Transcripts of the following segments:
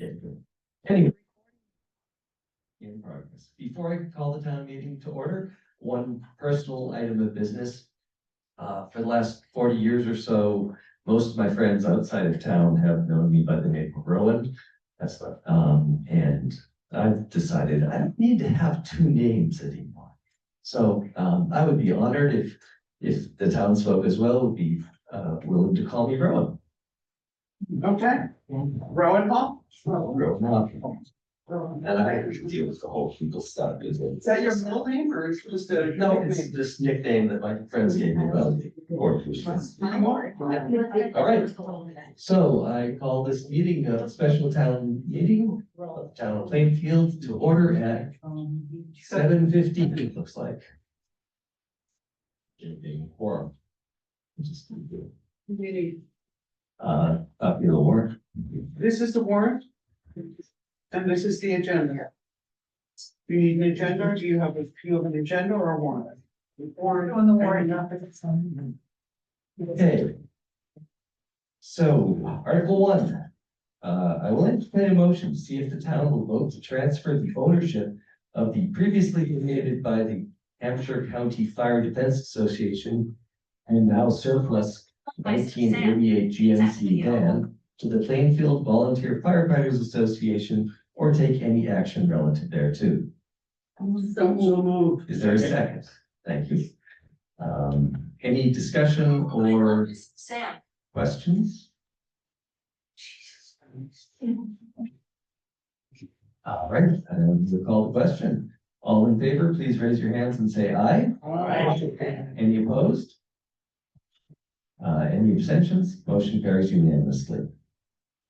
Anyway, in progress. Before I call the town meeting to order, one personal item of business. For the last 40 years or so, most of my friends outside of town have known me by the name of Rowan. And I've decided I don't need to have two names anymore. So I would be honored if the townsfolk as well would be willing to call me Rowan. Okay, Rowan Hall? Rowan. And I have to deal with the whole people stuff. Is that your middle name or is it just a? No, it's this nickname that my friends gave me about All right, so I call this meeting a special town meeting of the town of Plainfield to order at 7:15, it looks like. Quorum. Copy of the warrant. This is the warrant? And this is the agenda. Do you need an agenda or do you have an agenda or a warrant? Warrant on the warrant, not the. Okay. So, Article 1. I will entertain a motion to see if the town will vote to transfer the ownership of the previously donated by the Hampshire County Fire Defense Association and now surplus 1988 GMC van to the Plainfield Volunteer Firefighters Association or take any action relative thereto. So moved. Is there a second? Thank you. Any discussion or questions? All right, we'll call the question. All in favor, please raise your hands and say aye. Aye. Any opposed? Any abstentions? Motion carries unanimously.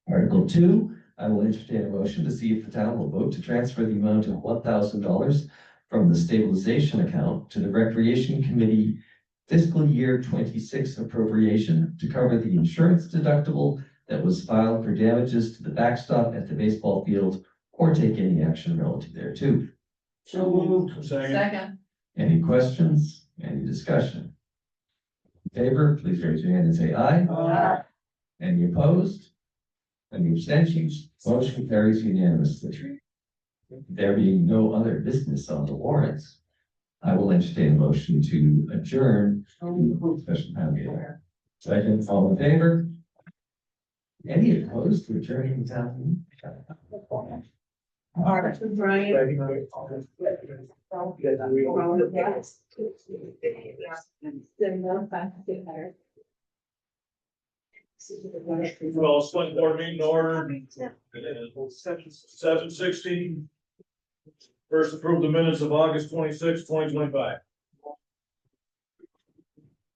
Article 2, I will entertain a motion to see if the town will vote to transfer the amount of $1,000 from the stabilization account to the Recreation Committee fiscal year 26 appropriation to cover the insurance deductible that was filed for damages to the backstop at the baseball field or take any action relative thereto. So moved. Second. Any questions? Any discussion? In favor, please raise your hand and say aye. Aye. Any opposed? Any abstentions? Motion carries unanimously. There being no other business on the warrants, I will entertain a motion to adjourn the special town meeting. Second, all in favor? Any opposed to adjourning the town meeting? All right, Brian. Well, select board meeting order. 7:16. First approve the minutes of August 26, 2025.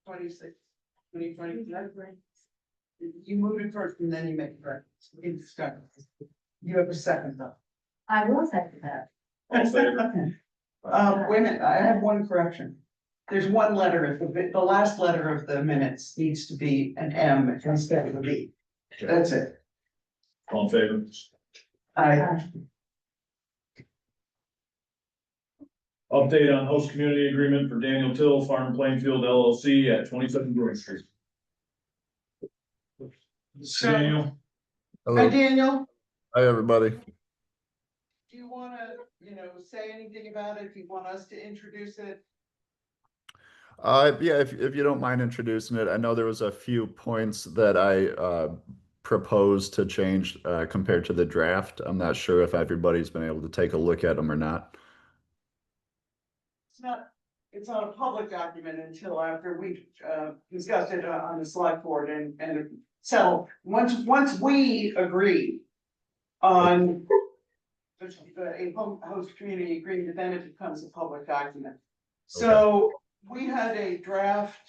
2025. You move it first and then you make it right. In discussion. You have a second though. I will second that. Wait a minute, I have one correction. There's one letter, the last letter of the minutes needs to be an M instead of a B. That's it. All in favor? Update on host community agreement for Daniel Till Farm Plainfield LLC at 27 Green Street. Daniel. Hi, Daniel. Hi, everybody. Do you wanna, say anything about it? Do you want us to introduce it? Yeah, if you don't mind introducing it, I know there was a few points that I proposed to change compared to the draft. I'm not sure if everybody's been able to take a look at them or not. It's not a public document until after we discussed it on the select board and so once we agree on a host community agreement, then it becomes a public document. So we had a draft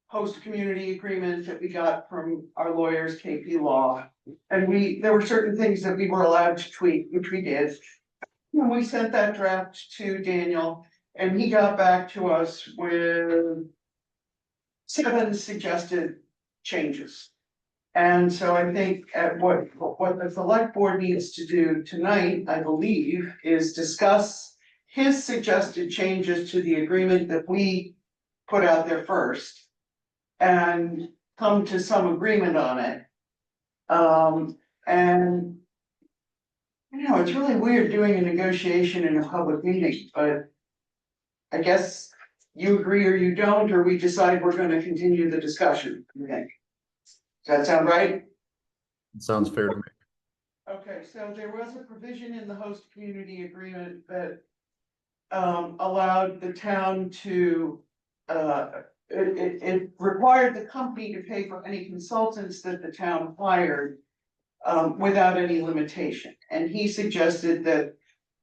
host community agreement that we got from our lawyers, KP Law. And there were certain things that we were allowed to tweak, which we did. And we sent that draft to Daniel and he got back to us with 7 suggested changes. And so I think what the select board needs to do tonight, I believe, is discuss his suggested changes to the agreement that we put out there first. And come to some agreement on it. And You know, it's really weird doing a negotiation in a public meeting, but I guess you agree or you don't, or we decide we're gonna continue the discussion, I think. Does that sound right? It sounds fair to me. Okay, so there was a provision in the host community agreement that allowed the town to, it required the company to pay for any consultants that the town hired without any limitation. And he suggested that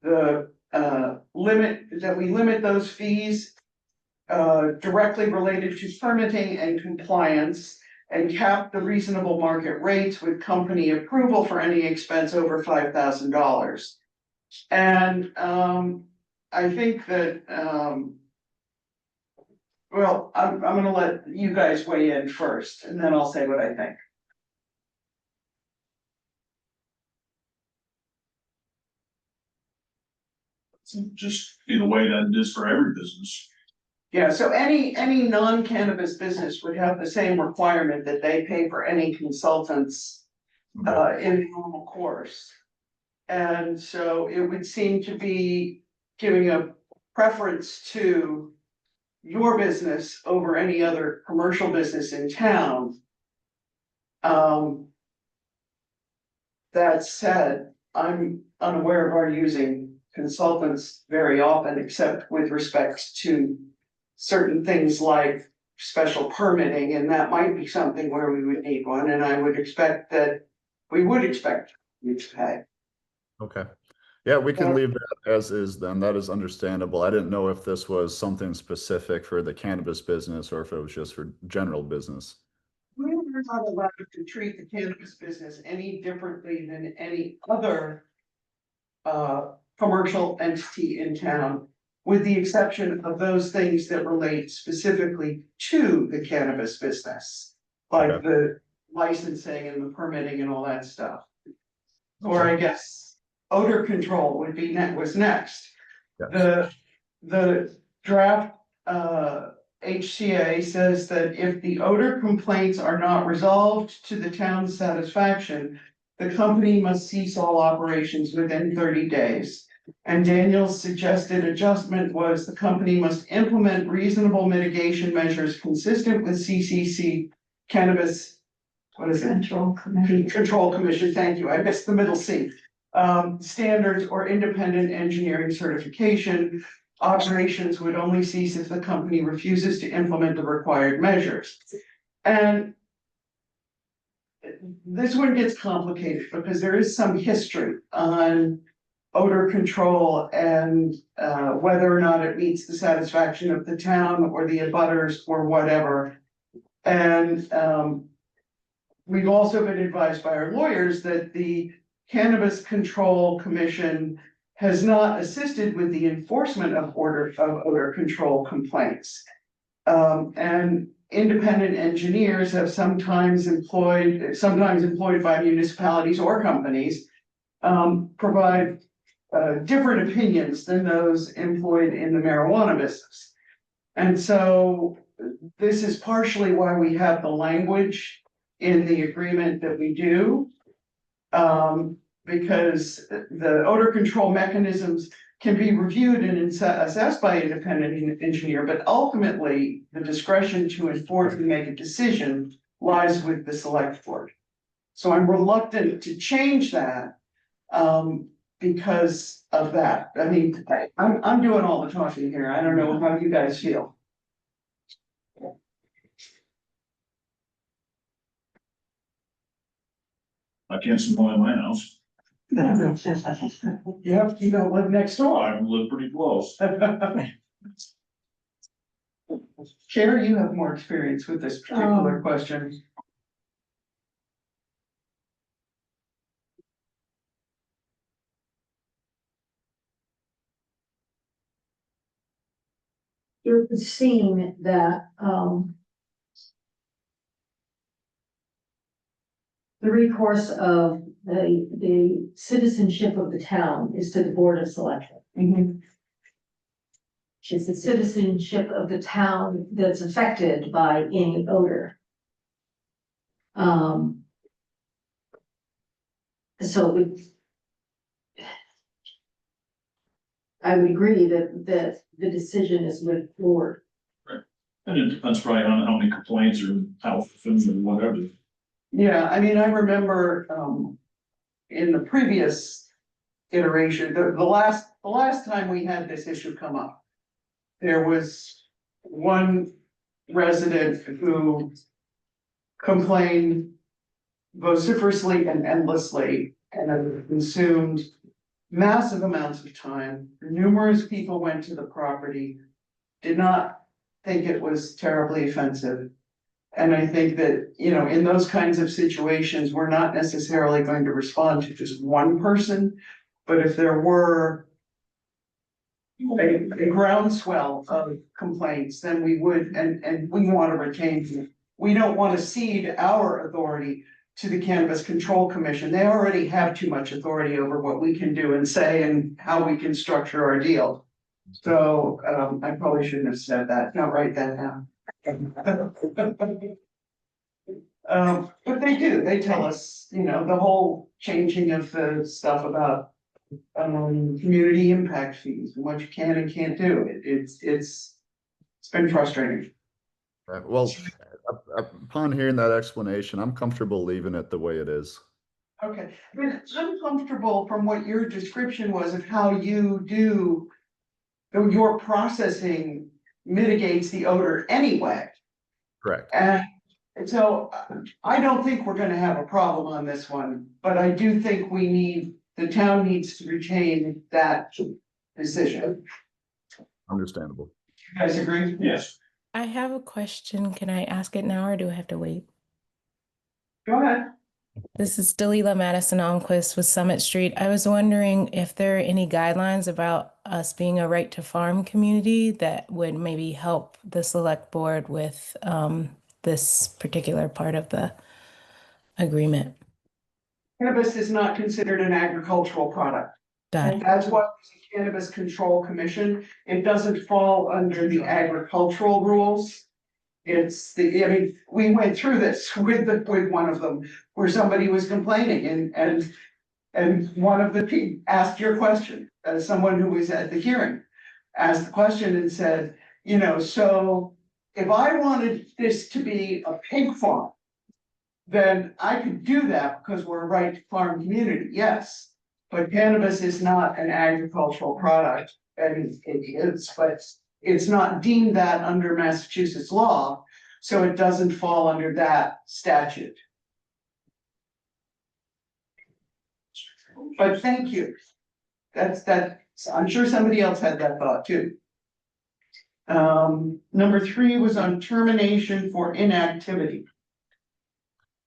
the we limit those fees directly related to permitting and compliance and cap the reasonable market rates with company approval for any expense over $5,000. And I think that well, I'm gonna let you guys weigh in first, and then I'll say what I think. Just be the way that it is for every business. Yeah, so any non-cannabis business would have the same requirement that they pay for any consultants in the normal course. And so it would seem to be giving a preference to your business over any other commercial business in town. That said, I'm unaware of our using consultants very often, except with respect to certain things like special permitting, and that might be something where we would need one, and I would expect that we would expect you to pay. Okay. Yeah, we can leave that as is then. That is understandable. I didn't know if this was something specific for the cannabis business or if it was just for general business. We're not allowed to treat the cannabis business any differently than any other commercial entity in town, with the exception of those things that relate specifically to the cannabis business, like Okay. the licensing and the permitting and all that stuff. Or I guess odor control would be was next. Yes. The draft HCA says that if the odor complaints are not resolved to the town's satisfaction, the company must cease all operations within 30 days. And Daniel's suggested adjustment was the company must implement reasonable mitigation measures consistent with CCC cannabis. What is it? Control Commission, thank you, I missed the middle C. Standards or independent engineering certification. Operations would only cease if the company refuses to implement the required measures. And this one gets complicated because there is some history on odor control and whether or not it meets the satisfaction of the town or the abutters or whatever. And we've also been advised by our lawyers that the Cannabis Control Commission has not assisted with the enforcement of odor control complaints. And independent engineers have sometimes employed by municipalities or companies, provide different opinions than those employed in the marijuana business. And so this is partially why we have the language in the agreement that we do. Because the odor control mechanisms can be reviewed and assessed by an independent engineer, but ultimately the discretion to enforce and make a decision lies with the select board. So I'm reluctant to change that because of that. I mean, I'm doing all the talking here. I don't know how you guys feel. I can't smell in my house. Yep, you don't live next door. I live pretty close. Sherry, you have more experience with this particular question. It would seem that, the recourse of the citizenship of the town is to the Board of Selectmen. Mhm. It's the citizenship of the town that's affected by any odor. So I would agree that the decision is with the board. And it depends probably on how many complaints or how often or whatever. Yeah, I mean, I remember, in the previous iteration, the last time we had this issue come up, there was one resident who complained vociferously and endlessly, and it consumed massive amounts of time. Numerous people went to the property, did not think it was terribly offensive. And I think that, you know, in those kinds of situations, we're not necessarily going to respond to just one person. But if there were a groundswell of complaints, then we would, and we want to retain them. We don't want to cede our authority to the Cannabis Control Commission. They already have too much authority over what we can do and say and how we can structure our deal. So, I probably shouldn't have said that. No, write that down. But they do, they tell us, you know, the whole changing of the stuff about community impact fees and what you can and can't do. It's been frustrating. Right, well, upon hearing that explanation, I'm comfortable leaving it the way it is. Okay, I mean, I'm comfortable from what your description was of how you do, your processing mitigates the odor anyway. Correct. And so I don't think we're gonna have a problem on this one, but I do think the town needs to retain that decision. Understandable. You guys agree? Yes. I have a question. Can I ask it now or do I have to wait? Go ahead. This is Dalila Madison Almquist with Summit Street. I was wondering if there are any guidelines about us being a right to farm community that would maybe help the select board with this particular part of the agreement. Cannabis is not considered an agricultural product. Got it. That's why it's a Cannabis Control Commission. It doesn't fall under the agricultural rules. It's I mean, we went through this with one of them where somebody was complaining and one of the people asked your question, as someone who was at the hearing, asked the question and said, you know, so if I wanted this to be a pig farm, then I could do that because we're a right to farm community, yes. But cannabis is not an agricultural product, and it is, but it's not deemed that under Massachusetts law, so it doesn't fall under that statute. But thank you. I'm sure somebody else had that thought too. Number 3 was on termination for inactivity.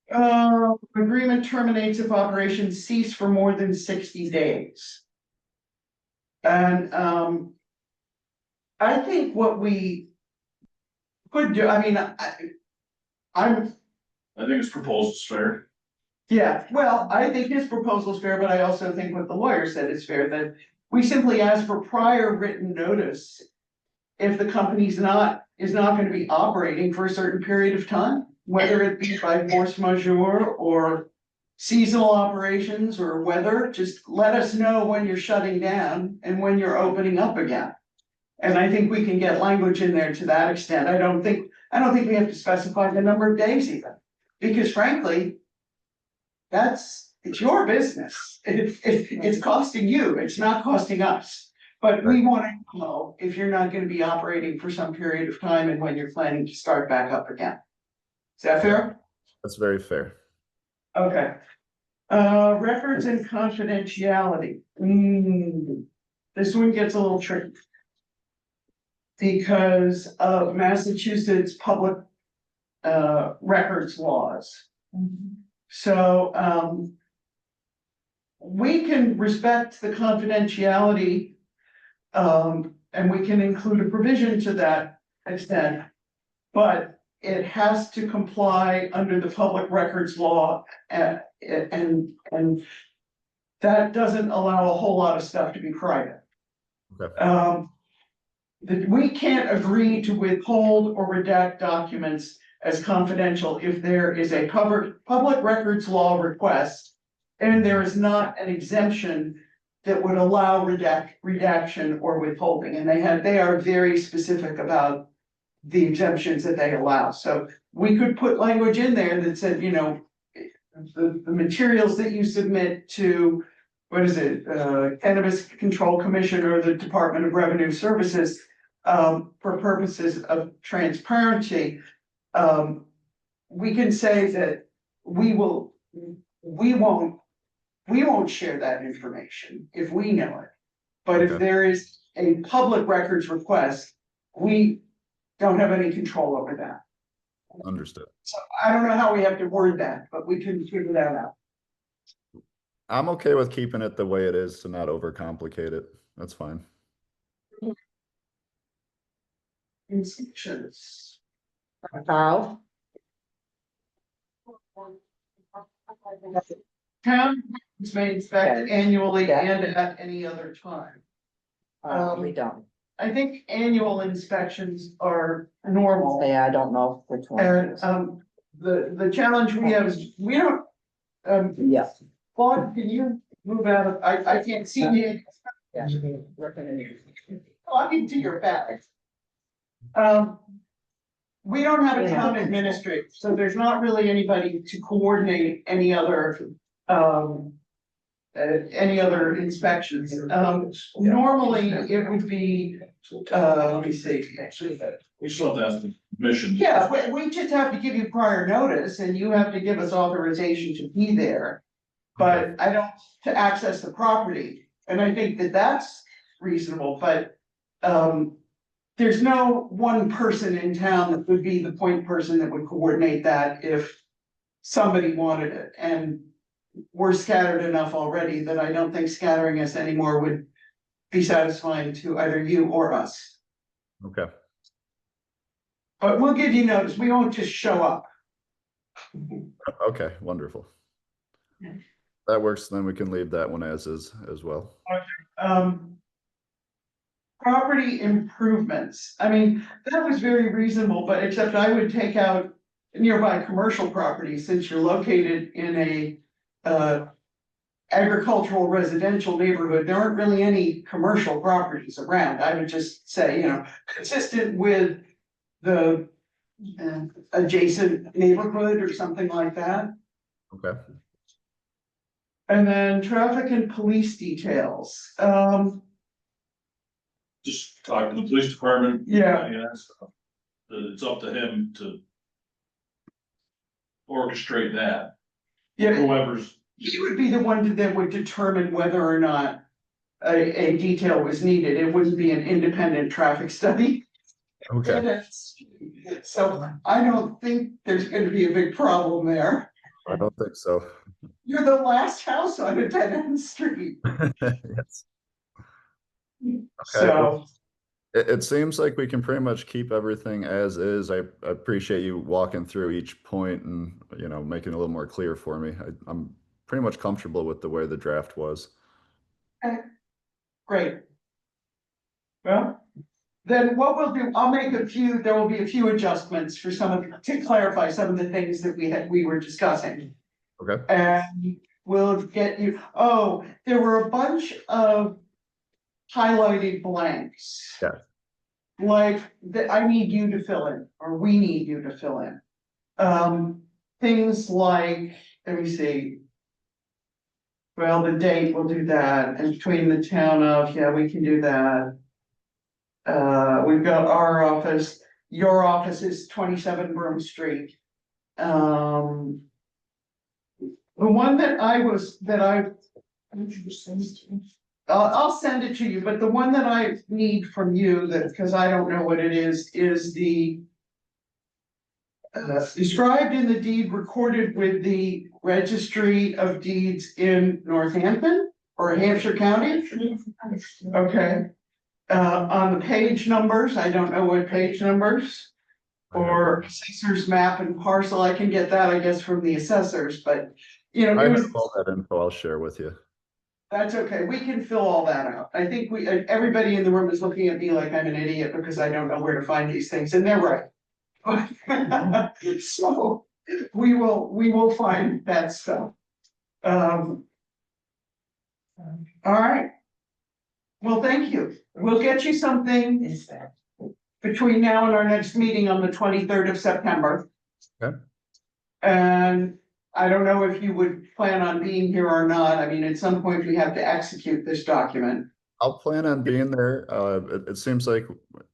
Agreement terminates if operations cease for more than 60 days. And I think what we could do, I mean, I think his proposal is fair. yeah, well, I think his proposal is fair, but I also think what the lawyer said is fair, that we simply ask for prior written notice if the company's not gonna be operating for a certain period of time, whether it be by force majeure or seasonal operations or weather, just let us know when you're shutting down and when you're opening up again. And I think we can get language in there to that extent. I don't think we have to specify the number of days even, because frankly, it's your business. It's costing you, it's not costing us. But we want to know if you're not going to be operating for some period of time and when you're planning to start back up again. Is that fair? That's very fair. Okay. Records and confidentiality. This one gets a little tricky. Because of Massachusetts public records laws. So we can respect the confidentiality, and we can include a provision to that extent, but it has to comply under the public records law, and that doesn't allow a whole lot of stuff to be private. Okay. That we can't agree to withhold or redact documents as confidential if there is a public records law request and there is not an exemption that would allow redaction or withholding, and they are very specific about the exemptions that they allow, so we could put language in there that said, you know, the materials that you submit to, what is it, Cannabis Control Commission or the Department of Revenue Services, for purposes of transparency, we can say that we won't share that information if we know it. But if Okay. there is a public records request, we don't have any control over that. Understood. So I don't know how we have to word that, but we can figure that out. I'm okay with keeping it the way it is to not overcomplicate it. That's fine. Inspections. Carl? Town may inspect Okay. annually Yeah. and at any other time. We don't. I think annual inspections are normal. Yeah, I don't know which one. And, the challenge we have is, we don't, Yeah. Claude, can you move out of, I can't see you. Yeah. Working in- Plug into your back. We don't have a town administrator, so there's not really anybody to coordinate any other inspections. Normally it would be, let me see. We still have to ask the commission. Yeah, we just have to give you prior notice and you have to give us authorization to be there. But I don't, to access the property, and I think that that's reasonable, but, there's no one person in town that would be the point person that would coordinate that if somebody wanted it, and we're scattered enough already that I don't think scattering us anymore would be satisfying to either you or us. Okay. But we'll give you notice, we won't just show up. Okay, wonderful. Yeah. That works, then we can leave that one as is as well. Property improvements, I mean, that was very reasonable, but except I would take out nearby commercial property, since you're located in a agricultural residential neighborhood, there aren't really any commercial properties around. I would just say, you know, consistent with the adjacent neighborhood or something like that. Okay. And then traffic and police details, Just talk to the police department. Yeah. Yes. It's up to him to orchestrate that, yeah, whoever's. he would be the one that would determine whether or not a detail was needed. It wouldn't be an independent traffic study. Okay. So I don't think there's gonna be a big problem there. I don't think so. You're the last house on a dead end street, Yes. Okay. so. It seems like we can pretty much keep everything as is. I appreciate you walking through each point and, you know, making it a little more clear for me. I'm pretty much comfortable with the way the draft was. Great. Well, then what we'll do, there will be a few adjustments for to clarify some of the things that we were discussing. Okay. And we'll get you, there were a bunch of highlighted blanks. Yeah. Like that I need you to fill in, or we need you to fill in. Things like, let me see. Well, the date, we'll do that, and between the town of, yeah, we can do that. We've got our office, your office is 27 Broome Street. The one that I'll send it to you, but the one that I need from you, that, because I don't know what it is the described in the deed recorded with the Registry of Deeds in Northampton or Hampshire County. Okay. On the page numbers, I don't know what page numbers. Or assessor's map and parcel, I can get that, I guess, from the assessors, but, you know, I it have was, all that info I'll share with you. that's okay, we can fill all that out. I think everybody in the room is looking at me like I'm an idiot because I don't know where to find these things, and they're right. So, we will find that stuff. All right. Well, thank you. We'll get you something Is that? between now and our next meeting on the 23rd of September. Okay. And I don't know if you would plan on being here or not. I mean, at some point we have to execute this document. I'll plan on being there. It seems like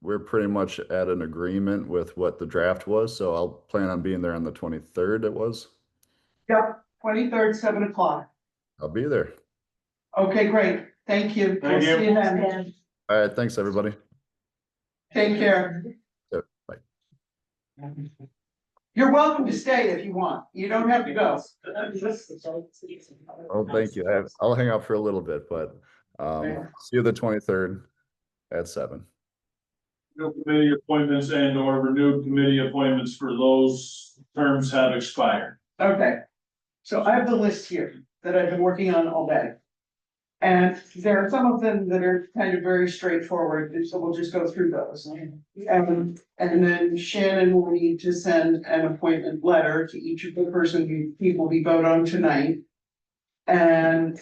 we're pretty much at an agreement with what the draft was, so I'll plan on being there on the 23rd it was. Yep, 23rd, 7 o'clock. I'll be there. Okay, great. Thank you. We'll Thank you. see you then. And All right, thanks, everybody. Take care. Yep, bye. You're welcome to stay if you want. You don't have to go. Oh, thank you. I'll hang out for a little bit, but see you the 23rd at 7. No committee appointments and or renewed committee appointments for those terms have expired. Okay. So I have the list here that I've been working on all day. And there are some of them that are kind of very straightforward, so we'll just go through those. And then Shannon will need to send an appointment letter to each of the people we vote on tonight. And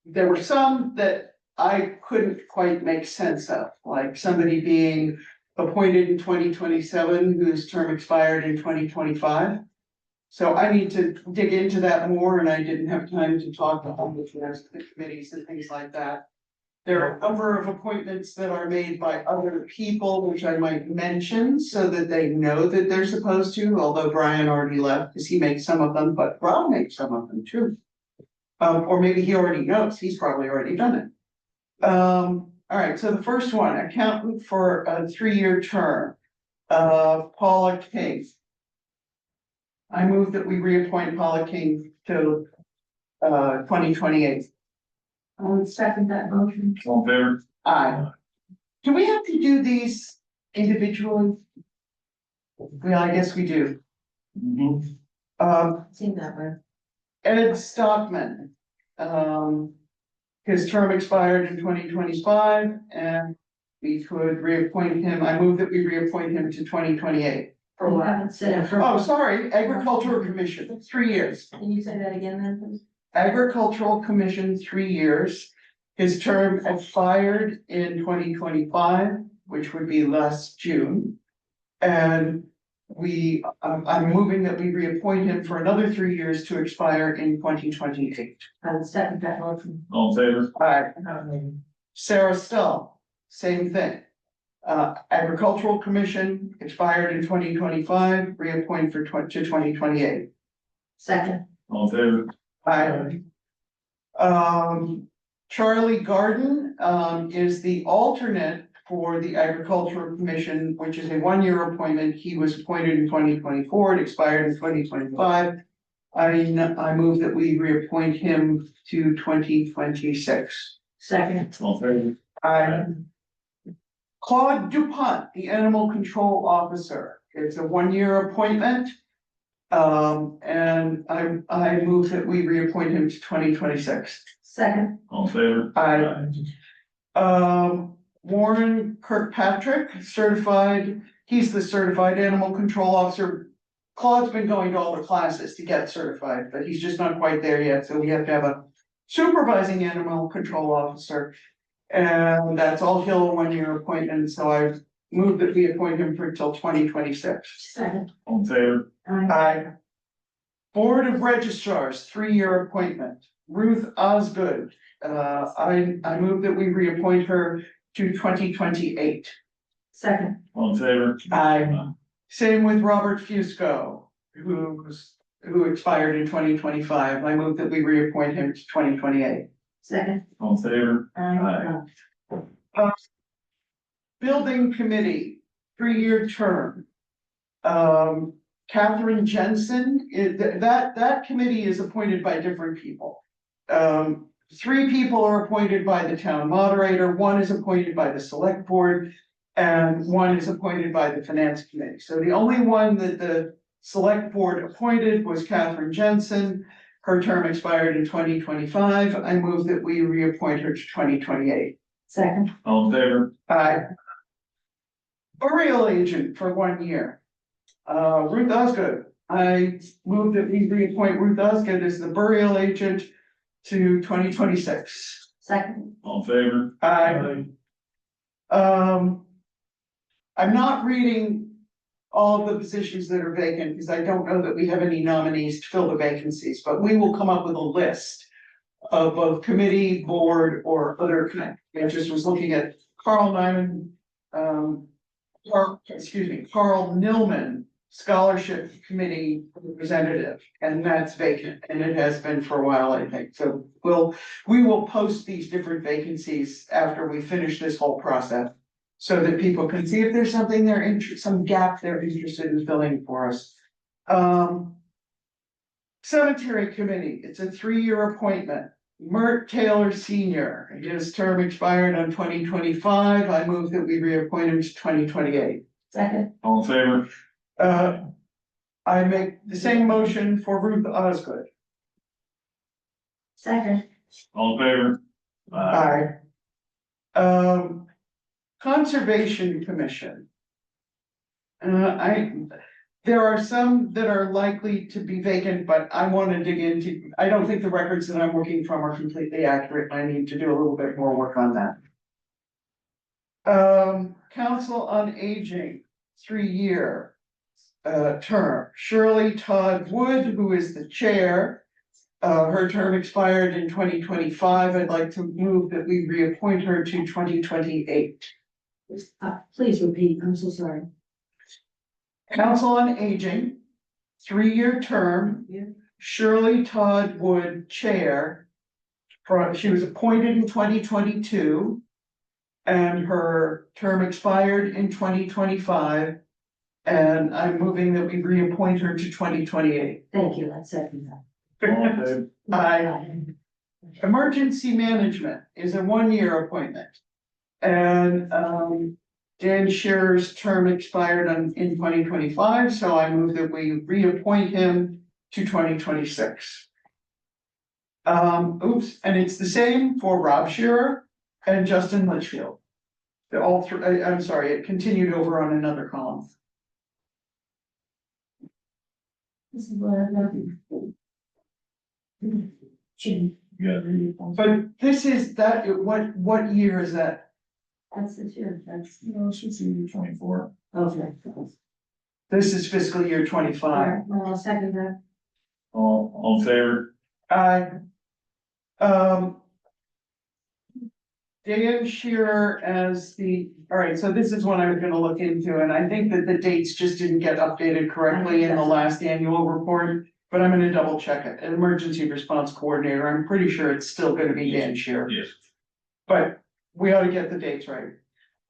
there were some that I couldn't quite make sense of, like somebody being appointed in 2027 whose term expired in 2025. So I need to dig into that more, and I didn't have time to talk to all the rest of the committees and things like that. There are a number of appointments that are made by other people, which I might mention so that they know that they're supposed to, although Brian already left because he makes some of them, but Rob makes some of them too. Or maybe he already knows, he's probably already done it. All right, so the first one, accountant for a 3-year term, Paula King. I move that we reappoint Paula King to 2028. I'll second that motion. All in favor? Aye. Do we have to do these individually? Well, I guess we do. Seen that one. Ed Stockman. His term expired in 2025 and we could reappoint him. I move that we reappoint him to 2028. For You what? haven't said. Oh, sorry, Agricultural Commission, 3 years. Can you say that again then, please? Agricultural Commission, 3 years. His term expired in 2025, which would be last June. And I'm moving that we reappoint him for another 3 years to expire in 2028. I'll second that motion. All in favor? Sarah Stull, same thing. Agricultural Commission expired in 2025, reappoint to 2028. Second. All in favor? Charlie Garden, is the alternate for the Agricultural Commission, which is a 1-year appointment. He was appointed in 2024, it expired in 2025. I move that we reappoint him to 2026. Second. All in favor? Claude Dupont, the Animal Control Officer. It's a 1-year appointment. And I move that we reappoint him to 2026. Second. All in favor? Warren Kirkpatrick, certified, he's the certified animal control officer. Claude's been going to all the classes to get certified, but he's just not quite there yet, so we have to have a supervising animal control officer. And that's all Hill, 1-year appointment, so I've moved that we appoint him for till 2026. Second. All in favor? Aye. Board of Registrars, 3-year appointment, Ruth Osgood. I move that we reappoint her to 2028. Second. All in favor? Aye. Same with Robert Fusco, who expired in 2025. I move that we reappoint him to 2028. Second. All in favor? Building Committee, 3-year term. Catherine Jensen, that committee is appointed by different people. 3 people are appointed by the town moderator, 1 is appointed by the select board, and 1 is appointed by the finance committee. So the only one that the select board appointed was Catherine Jensen. Her term expired in 2025. I move that we reappoint her to 2028. Second. All in favor? Burial agent for 1 year. Ruth Osgood. I move that we reappoint Ruth Osgood as the burial agent to 2026. Second. All in favor? I'm not reading all of the positions that are vacant, because I don't know that we have any nominees to fill the vacancies, but we will come up with a list of both committee, board, or other kind. I just was looking at Carl Nyman, Carl Nillman, Scholarship Committee Representative, and that's vacant, and it has been for a while, I think. So we will post these different vacancies after we finish this whole process, so that people can see if there's something some gap they're interested in filling for us. Cemetery Committee, it's a 3-year appointment. Mert Taylor Senior, his term expired on 2025. I move that we reappoint him to 2028. Second. All in favor? I make the same motion for Ruth Osgood. Second. All in favor? Aye. Conservation Commission. There are some that are likely to be vacant, but I want to dig into, I don't think the records that I'm working from are completely accurate. I need to do a little bit more work on that. Council on Aging, 3-year term. Shirley Todd Wood, who is the chair. Her term expired in 2025. I'd like to move that we reappoint her to 2028. Please repeat, I'm so sorry. Council on Aging, 3-year term. Shirley Todd Wood, chair. She was appointed in 2022. And her term expired in 2025. And I'm moving that we reappoint her to 2028. Thank you, that's second. All in favor? Aye. Emergency Management is a 1-year appointment. And Dan Shearer's term expired in 2025, so I move that we reappoint him to 2026. And it's the same for Rob Shearer and Justin Litchfield. They're all three, I'm sorry, it continued over on another column. This is what Yeah. But this is that, what year is that? That's the year, that's. No, it's just 24. Okay. This is fiscal year 25. I'll second that. All in favor? Dan Shearer as all right, so this is what I was gonna look into, and I think that the dates just didn't get updated correctly in the last annual report, but I'm gonna double check it. An emergency response coordinator, I'm pretty sure it's still gonna be Dan Shearer, Yes. but we ought to get the dates right.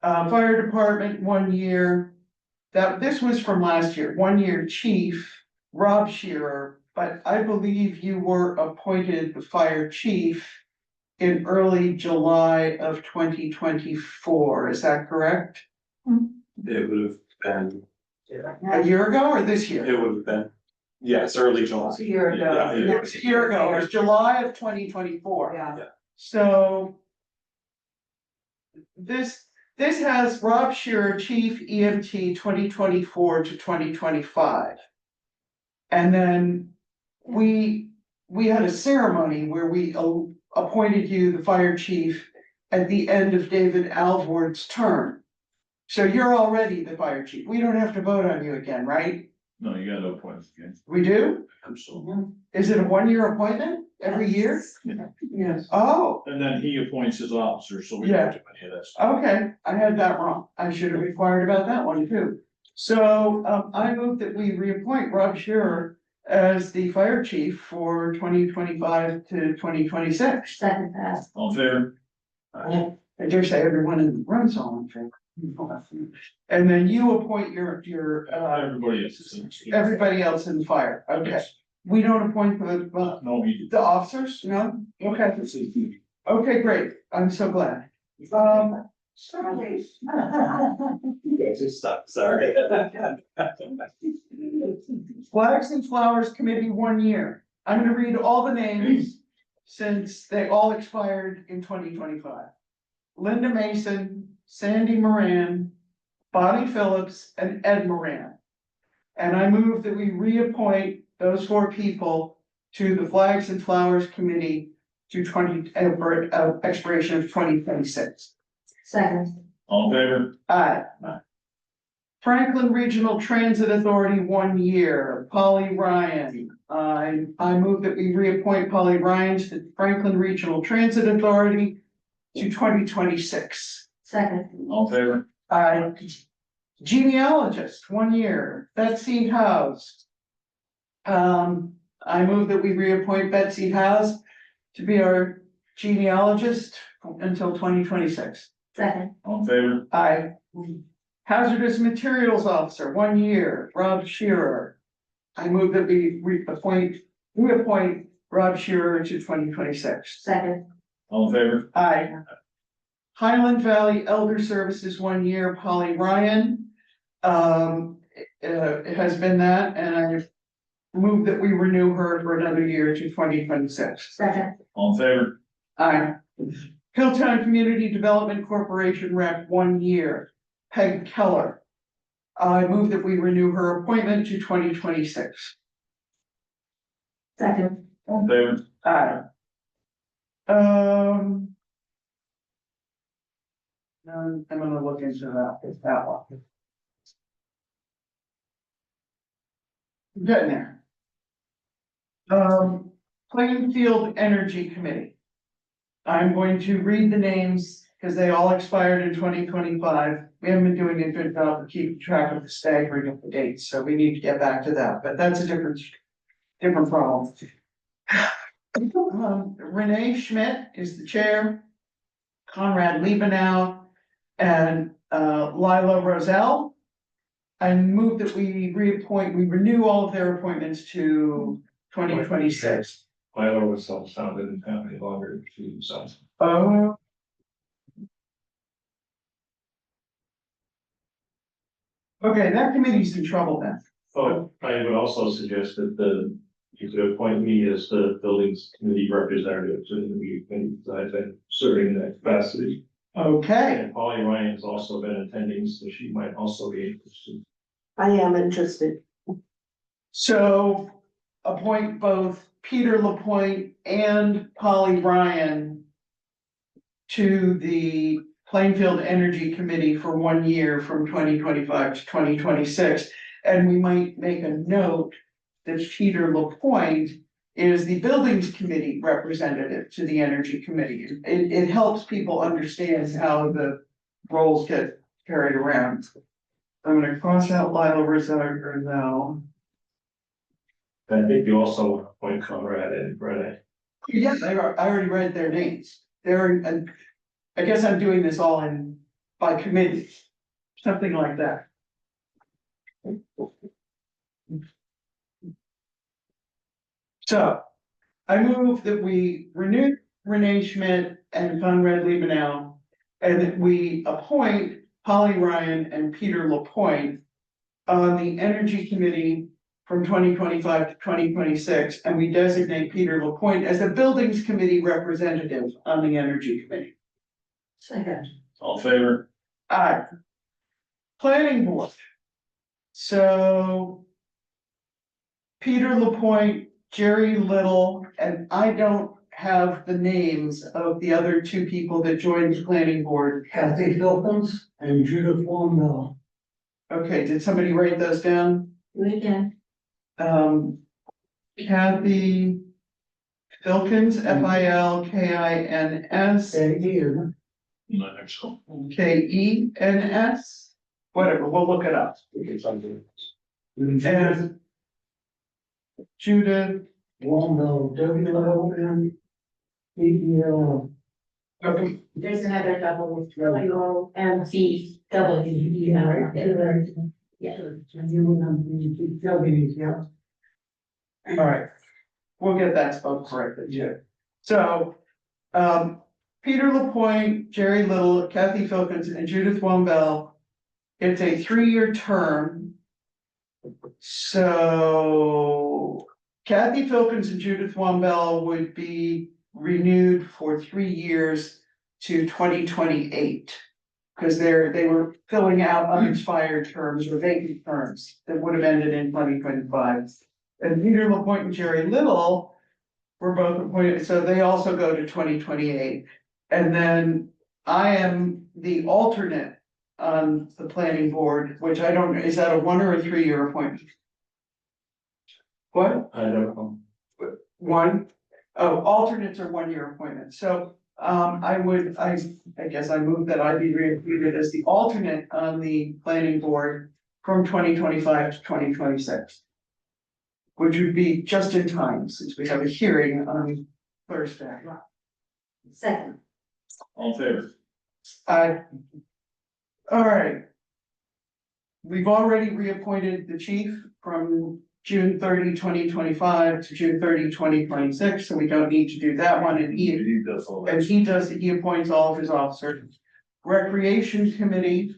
Fire department, 1 year. This was from last year, 1-year chief, Rob Shearer, but I believe you were appointed the fire chief in early July of 2024, is that correct? It would have been, A year ago or this year? it would have been, yes, early July. It's a year ago. Yeah, yeah. It was a year ago, it was July of 2024. Yeah. So. This has Rob Shearer, Chief EMT 2024 to 2025. And then we had a ceremony where we appointed you the fire chief at the end of David Alvord's term. So you're already the fire chief. We don't have to vote on you again, right? No, you got no points again. We do? Absolutely. Is it a 1-year appointment every year? Yes. Oh, And then he appoints his officers, so we Yeah. don't do any of that stuff. okay, I had that wrong. I should have inquired about that one too. So, I move that we reappoint Rob Shearer as the fire chief for 2025 to 2026. Second that. All in favor? I dare say everyone in the room's all in favor. And then you appoint your, Everybody else. everybody else in the fire. Okay. Yes. We don't appoint No, he the officers? No? Okay. did. Okay, great. I'm so glad. Sorry. Just stop, sorry. Flags and Flowers Committee, 1 year. I'm gonna read all the names since they all expired in 2025. Linda Mason, Sandy Moran, Bonnie Phillips, and Ed Moran. And I move that we reappoint those 4 people to the Flags and Flowers Committee to expiration of 2026. Second. All in favor? Aye. Aye. Franklin Regional Transit Authority, 1 year, Polly Ryan. I move that we reappoint Polly Ryan to the Franklin Regional Transit Authority to 2026. Second. All in favor? Genealogist, 1 year, Betsy House. I move that we reappoint Betsy House to be our genealogist until 2026. Second. All in favor? Aye. Hazardous Materials Officer, 1 year, Rob Shearer. I move that we reappoint Rob Shearer to 2026. Second. All in favor? Aye. Highland Valley Elder Services, 1 year, Polly Ryan. It has been that, and I move that we renew her for another year to 2026. Second. All in favor? Aye. Hilltown Community Development Corporation Rep, 1 year, Peg Keller. I move that we renew her appointment to 2026. Second. All in favor? Aye. No, I'm gonna look into that one. Getting there. Plainfield Energy Committee. I'm going to read the names because they all expired in 2025. We haven't been doing a good job of keeping track of the staggering of the dates, so we need to get back to that, but that's a different problem. Renee Schmidt is the chair. Conrad Liebenow and Lila Roselle. I move that we renew all of their appointments to 2026. Lila was sounded in family longer to some. Okay, that committee's in trouble then. Oh, I would also suggest that you could appoint me as the buildings committee representative to the meeting, because I've been serving in that capacity. Okay, And Polly Ryan has also been attending, so she might also be interested. I am interested. so appoint both Peter Lapointe and Polly Ryan to the Plainfield Energy Committee for 1 year from 2025 to 2026. And we might make a note that Peter Lapointe is the Buildings Committee representative to the Energy Committee. It helps people understand how the roles get carried around. I'm gonna cross out Lila Rizzo now. I think you also want to appoint Conrad and Renee. Yes, I already read their names. And I guess I'm doing this all by committee, something like that. So I move that we renew Renee Schmidt and Conrad Liebenow, and that we appoint Polly Ryan and Peter Lapointe on the Energy Committee from 2025 to 2026, and we designate Peter Lapointe as the Buildings Committee representative on the Energy Committee. Second. All in favor? Aye. Planning Board. So Peter Lapointe, Jerry Little, and I don't have the names of the other 2 people that joined the planning board. Kathy Philpins and Judith Wongwell. Okay, did somebody write those down? Do it again. Kathy Filkins, Filkins, Kens, whatever, we'll look it up. And Judith, Wongwell, WONDEL. okay, There's another double, WOMV, W. Yeah. all right. We'll get that spelled correctly too. So, Peter Lapointe, Jerry Little, Kathy Filkins, and Judith Wongwell. It's a 3-year term. So Kathy Filkins and Judith Wongwell would be renewed for 3 years to 2028. Because they were filling out unexpired terms or vacant terms that would have ended in 2025. And Peter Lapointe and Jerry Little We're both appointed, so they also go to 2028. And then I am the alternate on the planning board, which I don't, is that a 1 or a 3-year appointment? What? I don't know. 1? Oh, alternates are 1-year appointments, so I guess I move that I be reappointed as the alternate on the planning board from 2025 to 2026. Which would be just in time, since we have a hearing on Thursday. Second. All in favor? All right. We've already reappointed the chief from June 30, 2025 to June 30, 2026, so we don't need to do that one, and He does all that. he appoints all of his officers. Recreation Committee,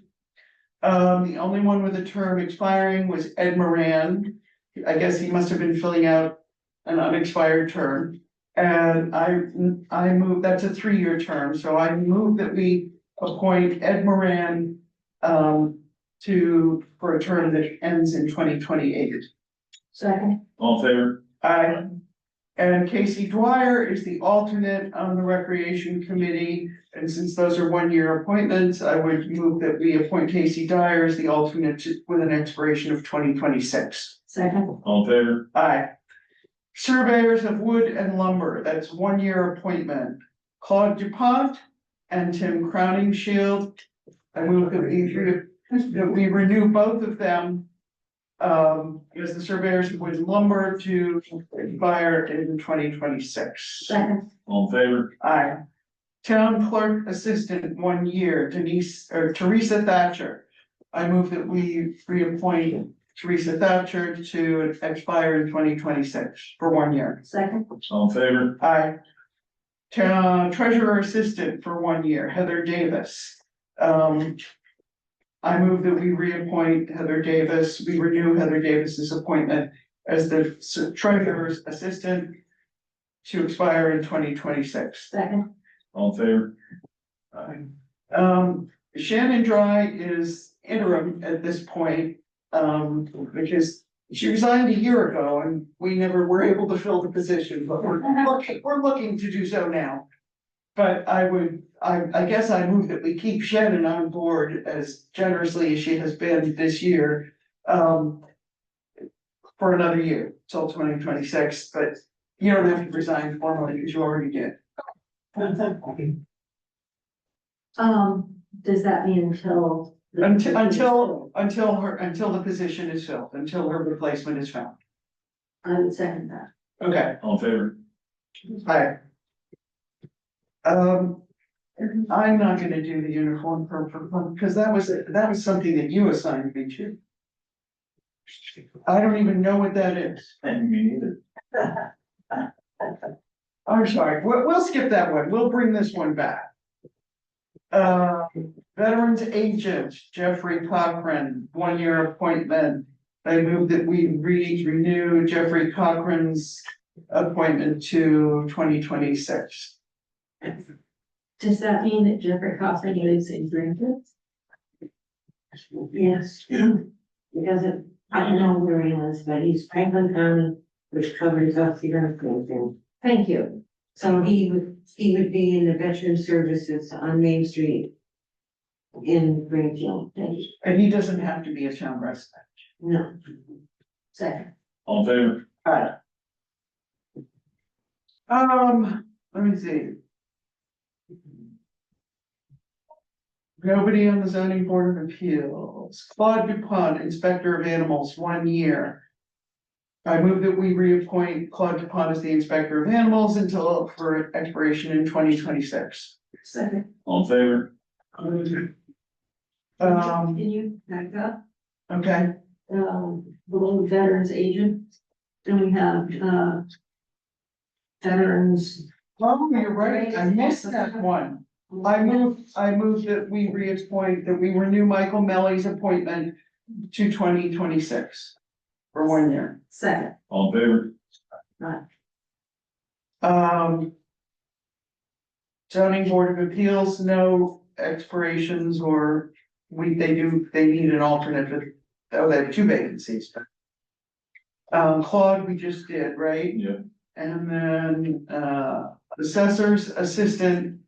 the only one with a term expiring was Ed Moran. I guess he must have been filling out an unexpired term. And I move, that's a 3-year term, so I move that we appoint Ed Moran for a term that ends in 2028. Second. All in favor? And Casey Dwyer is the alternate on the Recreation Committee, and since those are 1-year appointments, I would move that we appoint Casey Dwyer as the alternate with an expiration of 2026. Second. All in favor? Aye. Surveyors of Wood and Lumber, that's 1-year appointment. Claude DuPont and Tim Crowningshield. I move that we renew both of them. As the surveyors of Wood and Lumber to expire in 2026. Second. All in favor? Aye. Town Clerk Assistant, 1 year, Teresa Thatcher. I move that we reappoint Teresa Thatcher to expire in 2026 for 1 year. Second. All in favor? Aye. Town Treasurer Assistant for 1 year, Heather Davis. I move that we reappoint Heather Davis, we renew Heather Davis's appointment as the Treasurer's Assistant to expire in 2026. Second. All in favor? Shannon Dry is interim at this point, because she resigned a year ago and we never were able to fill the position, but we're looking to do so now. But I guess I move that we keep Shannon on board as generously as she has been this year, for another year, till 2026, but you don't have to resign formally because you already did. Does that mean until? Until the position is filled, until her replacement is found. I would second that. Okay, All in favor? hi. I'm not gonna do the uniform because that was something that you assigned me to. I don't even know what that is. And me neither. I'm sorry, we'll skip that one, we'll bring this one back. Veterans Agent, Jeffrey Cochran, 1-year appointment. I move that we renew Jeffrey Cochran's appointment to 2026. Does that mean that Jeffrey Cochran lives in Greenfield? Yes. Because I don't know where he lives, but he's Franklin County, which covers up the earthquake. Thank you. So he would be in the veteran services on Main Street in Greenfield. And he doesn't have to be a town resident. No. Second. All in favor? Alright. Let me see. Nobody on the zoning board of appeals. Claude DuPont, Inspector of Animals, 1 year. I move that we reappoint Claude DuPont as the Inspector of Animals until for expiration in 2026. Second. All in favor? Can you back up? Okay, Below veterans agent, then we have, veterans. oh, you're right, I missed that one. I move that we reappoint, that we renew Michael Melly's appointment to 2026 for 1 year. Second. All in favor? Right. Zoning Board of Appeals, no expirations or they need an alternate, but they have 2 vacancies. Claude, we just did, right? Yeah. And then, assessor's assistant,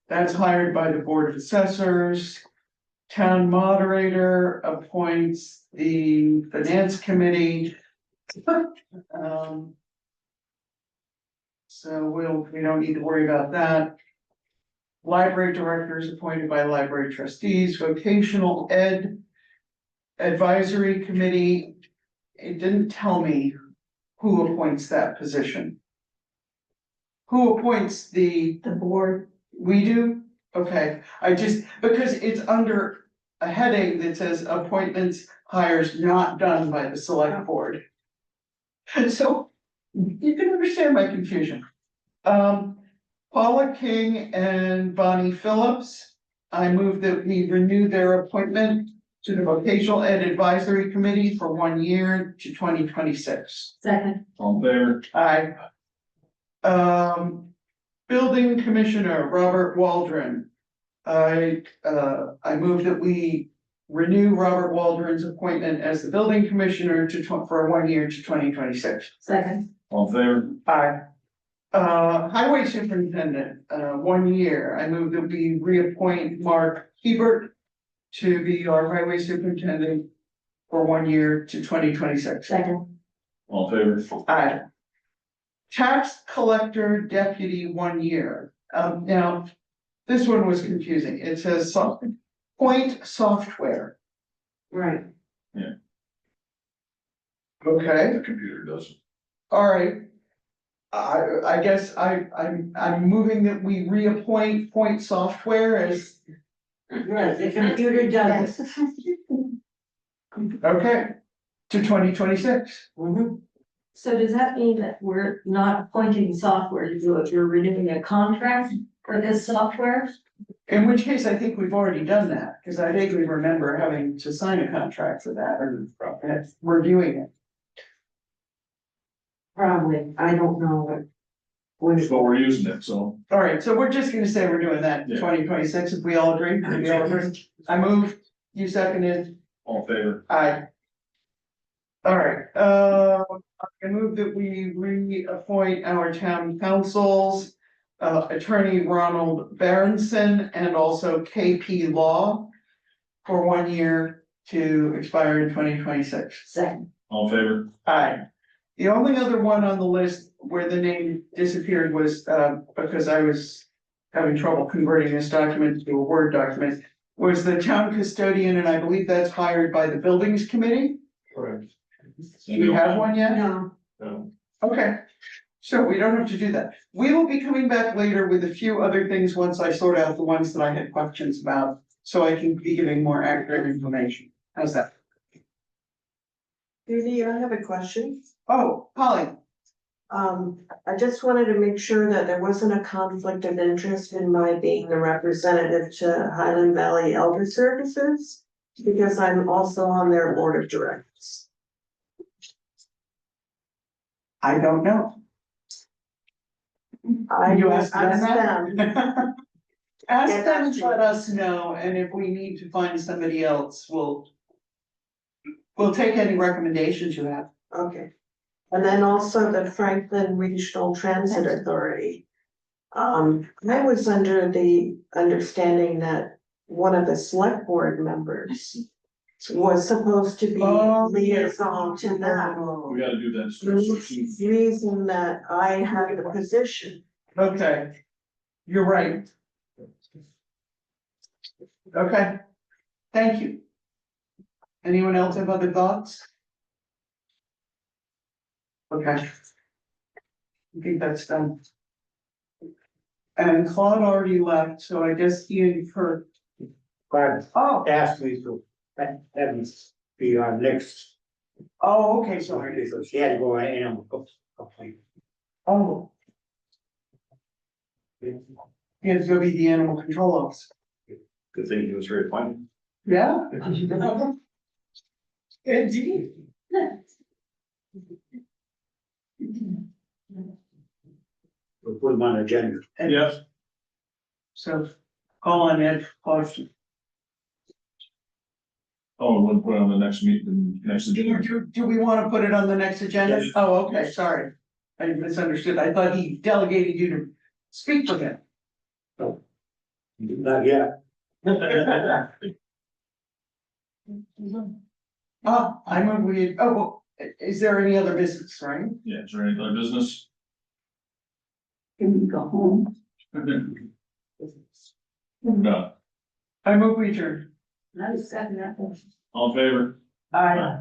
that's hired by the Board of Assessors. Town moderator appoints the finance committee. So we don't need to worry about that. Library director is appointed by library trustees, vocational ed advisory committee. It didn't tell me who appoints that position. Who appoints The board, we do? Okay, I just, because it's under a heading that says appointments, hires not done by the select board. And so you can understand my confusion. Paula King and Bonnie Phillips, I move that we renew their appointment to the Vocational Ed Advisory Committee for 1 year to 2026. second, All in favor? Aye. Building Commissioner Robert Waldron. I move that we renew Robert Waldron's appointment as the building commissioner for 1 year to 2026. second, All in favor? Aye. Highway Superintendent, 1 year. I move that we reappoint Mark Hebert to be our Highway Superintendent for 1 year to 2026. second, All in favor? Aye. Tax Collector Deputy, 1 year. Now, this one was confusing. It says Point Software. Right. Okay, The computer does. all right. I guess I'm moving that we reappoint Point Software as, Right, the computer does it. okay, to 2026. Mhm. so does that mean that we're not appointing software to do it, we're renewing a contract for this software? In which case, I think we've already done that, because I vaguely remember having to sign a contract for that, or reviewing it. Probably, I don't know, but. But we're using it, so. All right, so we're just gonna say we're doing that in Yeah. 2026, if we all agree. If we all agree. I moved, you seconded, All in favor? aye. All right, I move that we reappoint our town councils, Attorney Ronald Berenson and also KP Law for 1 year to expire in 2026. Second, All in favor? Aye. The only other one on the list where the name disappeared was, because I was having trouble converting this document to a Word document, was the town custodian, and I believe that's hired by the buildings committee. Correct. Do we have one yet? No, No. Okay, so we don't have to do that. We will be coming back later with a few other things once I sort out the ones that I had questions about, so I can be giving more accurate information. How's that? Judy, I have a question. Oh, Polly, I just wanted to make sure that there wasn't a conflict of interest in my being the representative to Highland Valley Elder Services, because I'm also on their board of directors. I don't know. I You will asked them ask them. that? Ask Get them, back to let you. us know, and if we need to find somebody else, we'll take any recommendations you have. Okay. And then also the Franklin Regional Transit Authority. I was under the understanding that one of the select board members was supposed to be liaison to that. We gotta do that. The reason that I had the position. Okay, you're right. Okay, thank you. Anyone else have other thoughts? Okay. I think that's done. And Claude already left, so I guess he and Kurt. But Oh, asked me to, that was be our next, oh, okay, sorry. so she had to go animal complaint. Oh. He has to go be the animal control officer. Good thing he was reappointed. Yeah. Indeed. We'll put them on agenda. Yes. So, call on Ed, question. Oh, we'll put it on the next meeting, next agenda. Do we wanna put it on the next agenda? Yes. Oh, okay, sorry. I misunderstood. I thought he delegated you to speak for him. Not yet. I move we, is there any other business, right? Yeah, is there any other business? Can we go home? No, I move we adjourn. I was second that motion. all in favor? Aye.